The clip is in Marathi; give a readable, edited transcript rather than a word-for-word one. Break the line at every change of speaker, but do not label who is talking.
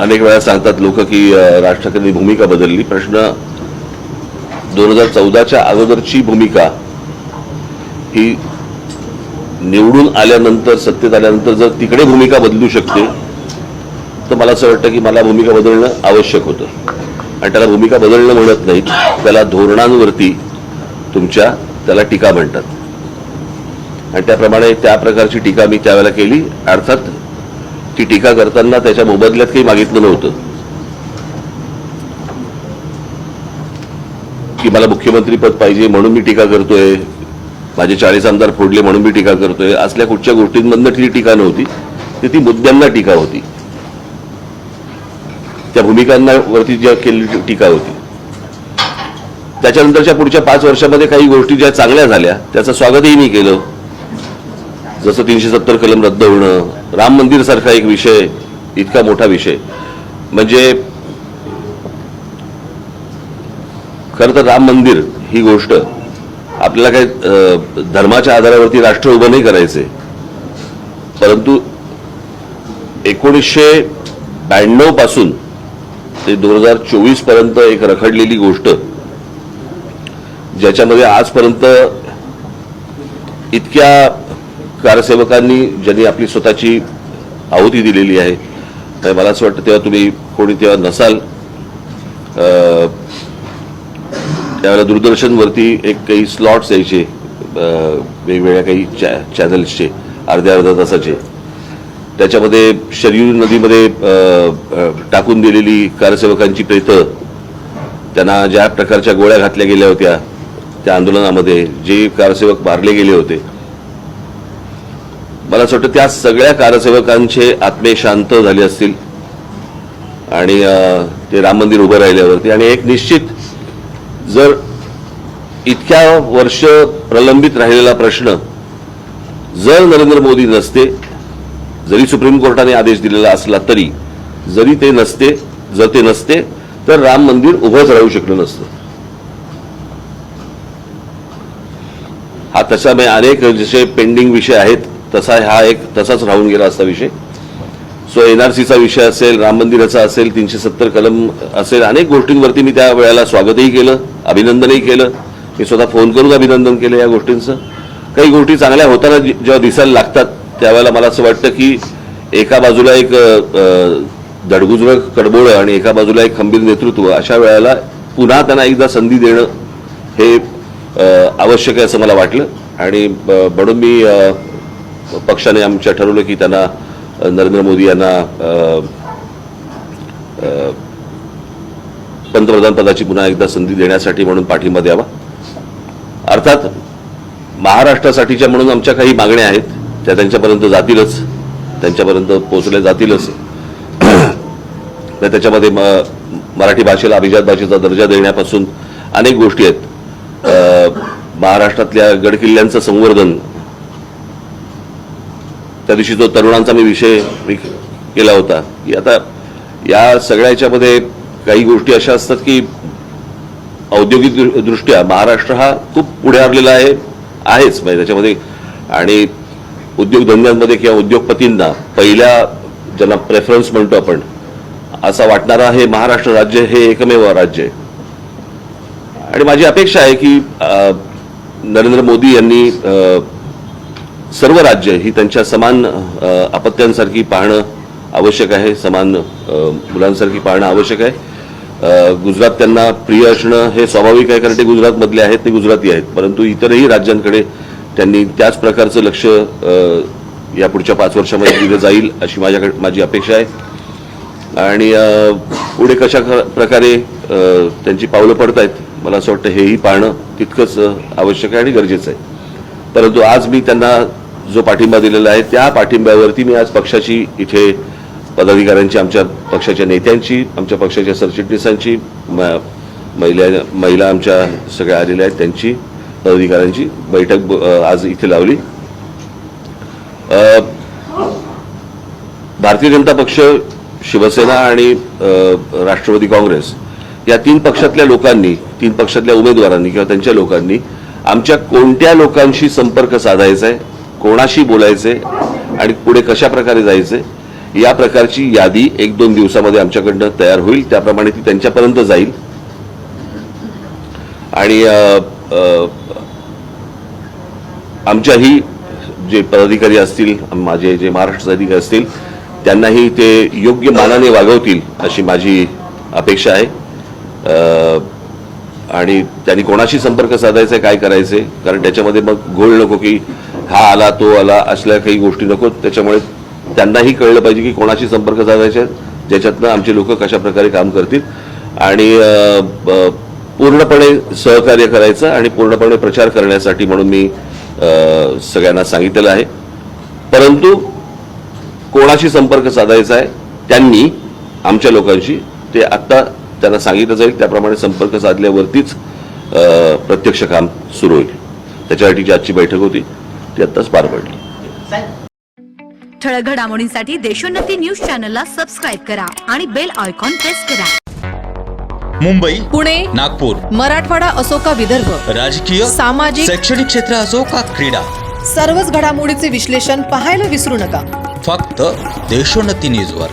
अनेक वेळा सांगतात लोक की राज ठाकरेंनी भूमिका बदलली. प्रश्न 2014च्या अगोदरची भूमिका ही निवडून आल्यानंतर सत्तेत आल्यानंतर जर तिकडे भूमिका बदलू शकते तर मला असं वाटतं की मला भूमिका बदलणं आवश्यक होतं. आणि त्याला भूमिका बदलणं म्हणत नाहीत, त्याला धोरणांवरती तुमच्या त्याला टीका म्हणतात. आणि त्याप्रमाणे त्या प्रकारची टीका मी त्यावेळेला केली. अर्थात ती टीका करताना त्याच्या मोबदल्यात काही मागितलं नव्हतं की मला मुख्यमंत्रीपद पाहिजे म्हणून मी टीका करतोय, माझे 40 आमदार फोडले म्हणून मी टीका करतोय, असल्या कुठच्या गोष्टींमधनं ती टीका नव्हती. ती मुद्द्यांना टीका होती, त्या भूमिकांवरती ज्या केलेली टीका होती. त्याच्यानंतरच्या पुढच्या 5 वर्षामध्ये काही गोष्टी ज्या चांगल्या झाल्या त्याचं स्वागतही मी केलं. जसं 370 कलम रद्द होणं, राम मंदिर सारखा एक विषय, इतका मोठा विषय. म्हणजे खरं तर राम मंदिर ही गोष्ट आपल्याला काही धर्माच्या आधारावरती राष्ट्र उभं नाही करायचंय, परंतु 1992 पासून ते 2024 पर्यंत एक रखडलेली गोष्ट, ज्याच्यामध्ये आजपर्यंत इतक्या कारसेवकांनी ज्यांनी आपली स्वतःची आहुती दिलेली आहे. मला असं वाटतं तेव्हा तुम्ही कोणी तेव्हा नसाल, त्यावेळेला दूरदर्शनवरती एक काही स्लॉट्स यायचे वेगवेगळ्या काही चॅनल्सचे अर्ध्या तासाचे. त्याच्यामध्ये शरयू नदीमध्ये टाकून दिलेली कारसेवकांची प्रेतं, त्यांना ज्या प्रकारच्या गोळ्या घातल्या गेल्या होत्या त्या आंदोलनामध्ये, जे कारसेवक मारले गेले होते, मला असं वाटतं त्या सगळ्या कारसेवकांचे आत्मे शांत झाले असतील आणि ते राम मंदिर उभं राहिल्यावरती. आणि एक निश्चित, जर इतक्या वर्ष प्रलंबित राहिलेला प्रश्न जर नरेंद्र मोदी नसते, जरी सुप्रीम कोर्टाने आदेश दिलेला असला तरी, जरी ते नसते, जर ते नसते तर राम मंदिर उभंच राहू शकलं नसतं. हा तसा अनेक जसे पेंडिंग विषय आहेत तसा हा एक तसाच राहून गेला असता विषय. सो एनआरसीचा विषय असेल, राम मंदिराचा असेल, 370 कलम असेल, अनेक गोष्टींवरती मी त्या वेळेला स्वागतही केलं, अभिनंदनही केलं. मी स्वतः फोन करून अभिनंदन केलं या गोष्टींचं. काही गोष्टी चांगल्या होताना जेव्हा दिसायला लागतात त्यावेळेला मला असं वाटतं की एका बाजूला एक दडगुजरं कडबोळं आणि एका बाजूला एक खंबीर नेतृत्व, अशा वेळेला पुन्हा त्यांना एकदा संधी देणं हे आवश्यक आहे असं मला वाटलं. आणि म्हणून मी पक्षाने आमच्या ठरवलं की त्यांना नरेंद्र मोदी यांना पंतप्रधान पदाची पुन्हा एकदा संधी देण्यासाठी म्हणून पाठिंबा द्यावा. अर्थात महाराष्ट्रासाठीच्या म्हणून आमच्या काही मागण्या आहेत, त्या त्यांच्यापर्यंत जातीलच, त्यांच्यापर्यंत पोहोचल्या जातीलच. त्याच्यामध्ये मराठी भाषेला अभिजात भाषेचा दर्जा देण्यापासून अनेक गोष्टी आहेत. महाराष्ट्रातल्या गडकिल्ल्यांचं संवर्धन, त्या दिवशी जो तरुणांचा मी विषय केला होता की आता या सगळ्याच्यामध्ये काही गोष्टी अशा असतात की औद्योगिक दृष्ट्या महाराष्ट्र हा खूप पुढे आलेला आहेच. म्हणजे त्याच्यामध्ये आणि उद्योगधंद्यांमध्ये किंवा उद्योगपतींना पहिल्या ज्यांना प्रेफरन्स म्हणतो आपण असा वाटणारा हे महाराष्ट्र राज्य हे एकमेव राज्य आहे. आणि माझी अपेक्षा आहे की नरेंद्र मोदी यांनी सर्व राज्य ही त्यांच्या समान अपत्यांसारखी पाहणं आवश्यक आहे, समान मुलांसारखी पाहणं आवश्यक आहे. गुजरात त्यांना प्रिय असणं हे स्वाभाविक आहे, कारण ते गुजरातमधले आहेत, ते गुजराती आहेत. परंतु इतरही राज्यांकडे त्यांनी त्याच प्रकारचं लक्ष या पुढच्या 5 वर्षामध्ये दिलं जाईल अशी माझी अपेक्षा आहे. आणि पुढे कशा प्रकारे त्यांची पावलं पडत आहेत मला असं वाटतं हेही पाहणं तितकंच आवश्यक आहे आणि गरजेचं आहे. परंतु आज मी त्यांना जो पाठिंबा दिलेला आहे त्या पाठिंब्यावरती मी आज पक्षाची इथे पदाधिकाऱ्यांची, आमच्या पक्षाच्या नेत्यांची, आमच्या पक्षाच्या सरचिटणीसांची, महिला आमच्या सगळ्या आलेल्या आहेत त्यांची, पदाधिकाऱ्यांची बैठक आज इथे लावली. भारतीय जनता पक्ष, शिवसेना आणि राष्ट्रवादी काँग्रेस या 3 पक्षातल्या लोकांनी, 3 पक्षातल्या उमेदवारांनी किंवा त्यांच्या लोकांनी आमच्या कोणत्या लोकांशी संपर्क साधायचा आहे, कोणाशी बोलायचे आणि पुढे कशा प्रकारे जायचे या प्रकारची यादी 1-2 दिवसामध्ये आमच्याकडनं तयार होईल. त्याप्रमाणे ती त्यांच्यापर्यंत जाईल आणि आमच्याही जे पदाधिकारी असतील, माझे जे महाराष्ट्र अधिकारी असतील, त्यांनाही ते योग्य मानाने वागवतील अशी माझी अपेक्षा आहे. आणि त्यांनी कोणाशी संपर्क साधायचा, काय करायचे, कारण त्याच्यामध्ये मग घोळ नको की हा आला तो आला असल्या काही गोष्टी नको. त्याच्यामुळे त्यांनाही कळलं पाहिजे की कोणाशी संपर्क साधायचे, ज्याच्यातनं आमचे लोक कशा प्रकारे काम करतील आणि पूर्णपणे सहकार्य करायचं आणि पूर्णपणे प्रचार करण्यासाठी म्हणून मी सगळ्यांना सांगितलेलं आहे. परंतु कोणाशी संपर्क साधायचा आहे त्यांनी आमच्या लोकांशी ते आत्ता त्यांना सांगितलं जाईल. त्याप्रमाणे संपर्क साधल्यावरतीच प्रत्यक्ष काम सुरू होईल. त्याच्यासाठीची आजची बैठक होती, ती आत्ताच पार पडली.
ठळक घडामोडींसाठी देशोन्नती न्यूज चॅनलला सबस्क्राईब करा आणि बेल आयकॉन प्रेस करा.
मुंबई,
पुणे,
नागपूर,
मराठवाडा असो का विदर्भ,
राजकीय,
सामाजिक,
शैक्षणिक क्षेत्र असो का क्रीडा,
सर्वच घडामोडीचे विश्लेषण पाहायला विसरू नका.
फक्त देशोन्नती न्यूजवर.